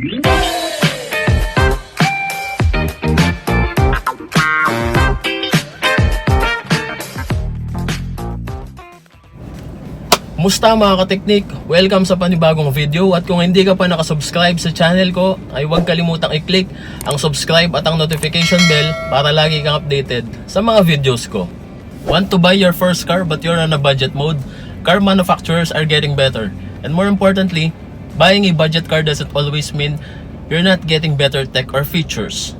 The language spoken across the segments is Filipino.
Musta mga ka-teknik? Welcome sa panibagong video, at kung hindi ka pa nakasubscribe sa channel ko ay huwag kalimutang i-click ang subscribe at ang notification bell para lagi kang updated sa mga videos ko. Want to buy your first car but you're on a budget mode? Car manufacturers are getting better, and more importantly, buying a budget car doesn't always mean you're not getting better tech or features.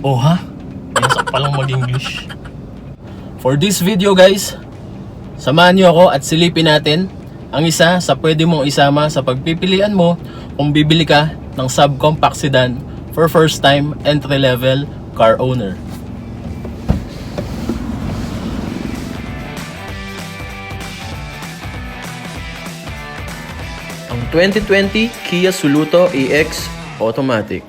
Oh ha? Yasak palang mag-English. For this video guys, samahan niyo ako at silipin natin ang isa sa pwede mong isama sa pagpipilian mo kung bibili ka ng subcompact sedan for first time entry-level car owner. Ang 2020 Kia Soluto EX Automatic.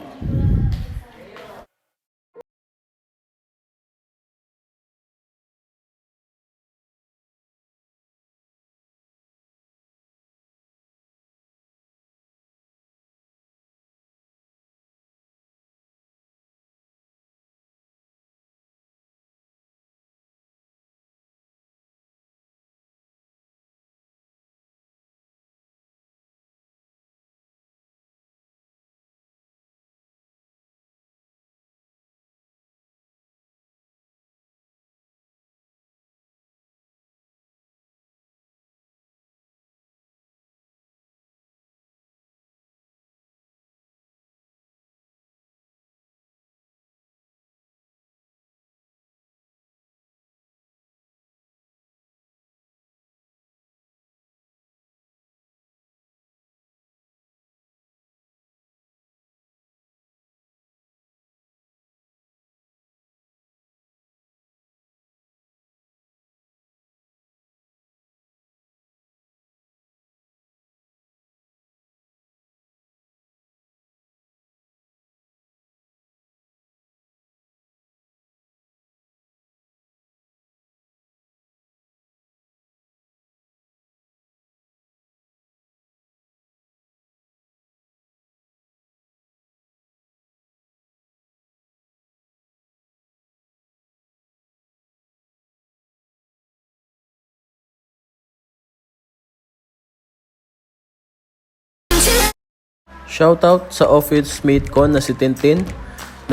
Shoutout sa office mate ko na si Tintin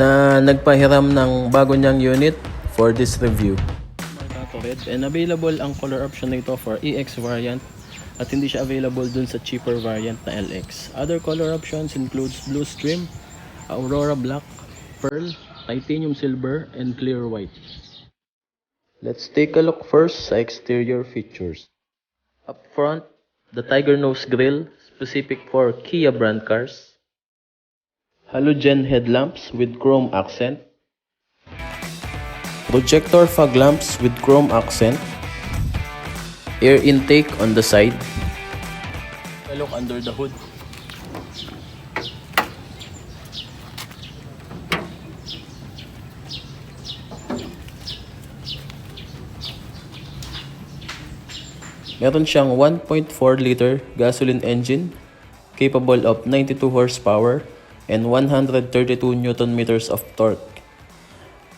na nagpahiram ng bago niyang unit for this review. And available ang color option nito for EX variant at hindi siya available dun sa cheaper variant na LX. Other color options includes blue stream, aurora black, pearl, titanium silver, and clear white. Let's take a look first sa exterior features. Up front, the Tiger Nose grille, specific for Kia brand cars. Halogen headlamps with chrome accent. Projector fog lamps with chrome accent. Air intake on the side. A look under the hood. Meron siyang 1.4 liter gasoline engine capable of 92 horsepower and 132 Newton meters of torque.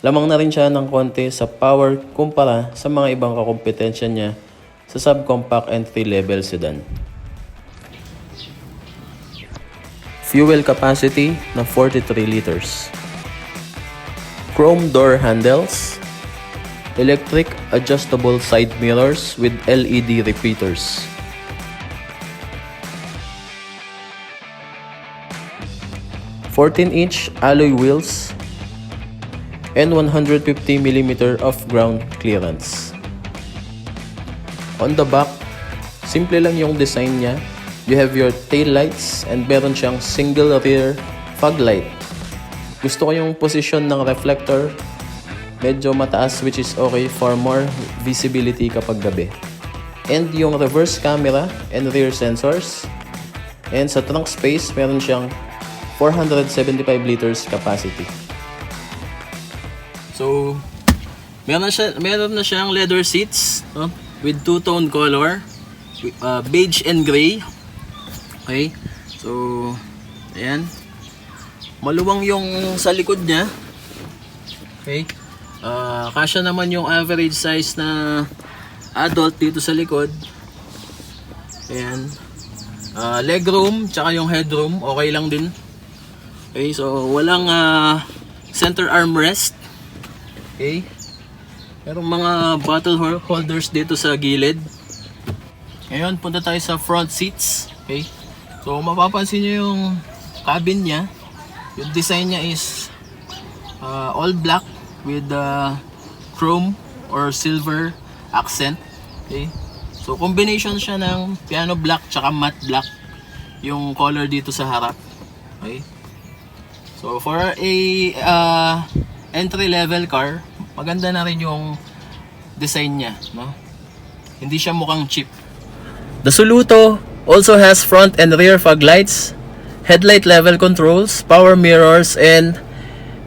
Lamang na rin siya ng konti sa power kumpara sa mga ibang kakompetensya niya sa subcompact entry-level sedan. Fuel capacity na 43 liters. Chrome door handles. Electric adjustable side mirrors with LED repeaters. (14-inch) alloy wheels and 150mm of ground clearance. On the back, simple lang yung design niya. You have your tail lights and meron siyang single rear fog light. Gusto ko yung position ng reflector. Medyo mataas, which is okay for more visibility kapag gabi. And yung reverse camera and rear sensors. And sa trunk space, meron siyang 475 liters capacity. So, meron na siyang leather seats with two-tone color, beige and gray. Okay? So, Ayan. Maluwang yung sa likod niya. Okay. Kasya naman yung average size na adult dito sa likod. Ayan. Legroom, tsaka yung headroom, okay lang din. Okay, so walang center armrest. Okay. Merong mga bottle holders dito sa gilid. Ngayon, punta tayo sa front seats. Okay. So, mapapansin nyo yung cabin niya. Yung design niya is all black with chrome or silver accent. Okay. So, combination siya ng piano black tsaka matte black yung color dito sa harap. Okay. So, for a entry level car, maganda na rin yung design niya, no? Hindi siya mukhang cheap. The Soluto also has front and rear fog lights, headlight level controls, power mirrors, and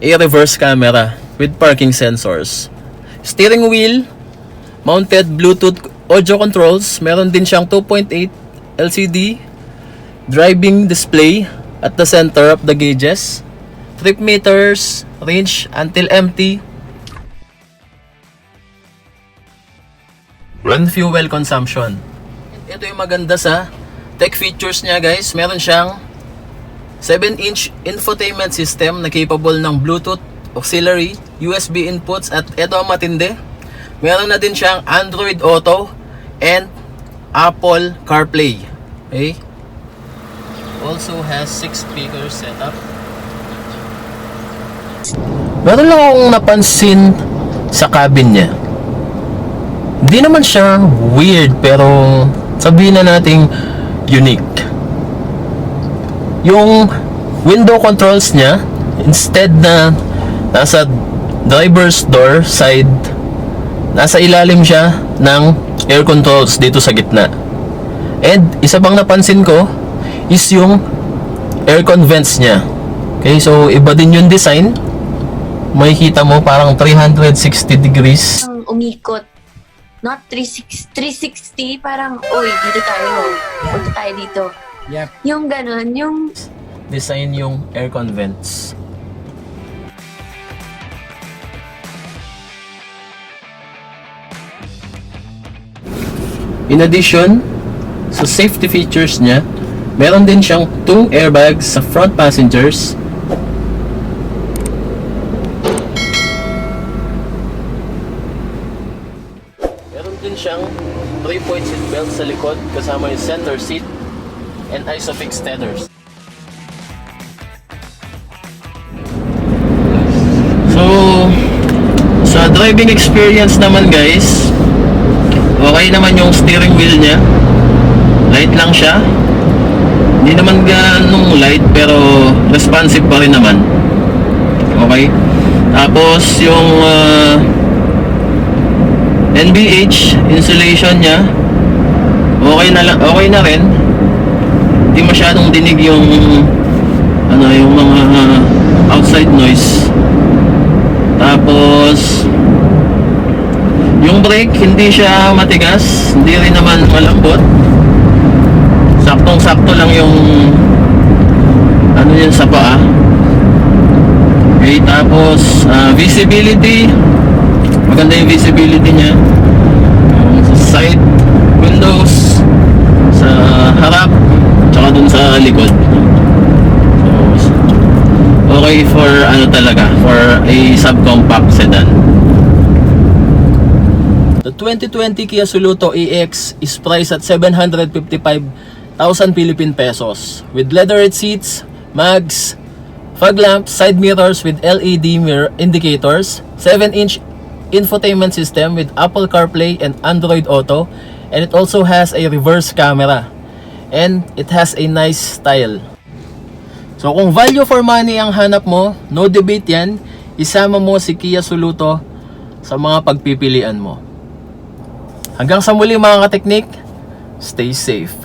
a reverse camera with parking sensors. Steering wheel, mounted Bluetooth audio controls. Meron din siyang 2.8 LCD driving display at the center of the gauges. Trip meters, range until empty. Run fuel consumption. Ito yung maganda sa tech features niya, guys. Meron siyang 7-inch infotainment system na capable ng Bluetooth, auxiliary, USB inputs, at ito ang matindi. Meron na din siyang Android Auto and Apple CarPlay. Okay? Also has 6 speakers setup. Meron lang akong napansin sa cabin niya. Hindi naman siya weird, pero sabihin na nating unique. Yung window controls niya, instead na nasa driver's door side, nasa ilalim siya ng air controls dito sa gitna. And isa pang napansin ko is yung aircon vents niya. Okay, so iba din yung design. Makikita mo parang 360 degrees. Umikot. Not 360, parang, oy, dito tayo. Punta tayo dito. Yep. Yung ganun, yung... Design yung aircon vents. In addition, sa safety features niya, meron din siyang 2 airbags sa front passengers. Meron din siyang 3-point seat belt sa likod kasama yung center seat and ISOFIX tethers. So, sa driving experience naman, guys, okay naman yung steering wheel niya. Light lang siya. Hindi naman ganong light, pero responsive pa rin naman. Okay. Tapos yung NVH insulation niya, okay na rin. Hindi masyadong dinig yung yung mga outside noise. Tapos yung brake, hindi siya matigas, hindi rin naman malambot. Saktong-sakto lang yung yun sa paa. Okay, tapos visibility, maganda yung visibility niya. Sa side windows, sa harap, tsaka dun sa likod. So, okay for talaga, for a subcompact sedan. The 2020 Kia Soluto EX is priced at 755,000 Philippine pesos with leatherette seats, mags, fog lamps, side mirrors with LED mirror indicators, 7-inch infotainment system with Apple CarPlay and Android Auto, and it also has a reverse camera, and it has a nice style. So kung value for money ang hanap mo, no debate yan, isama mo si Kia Soluto sa mga pagpipilian mo. Hanggang sa muli mga kateknik, stay safe.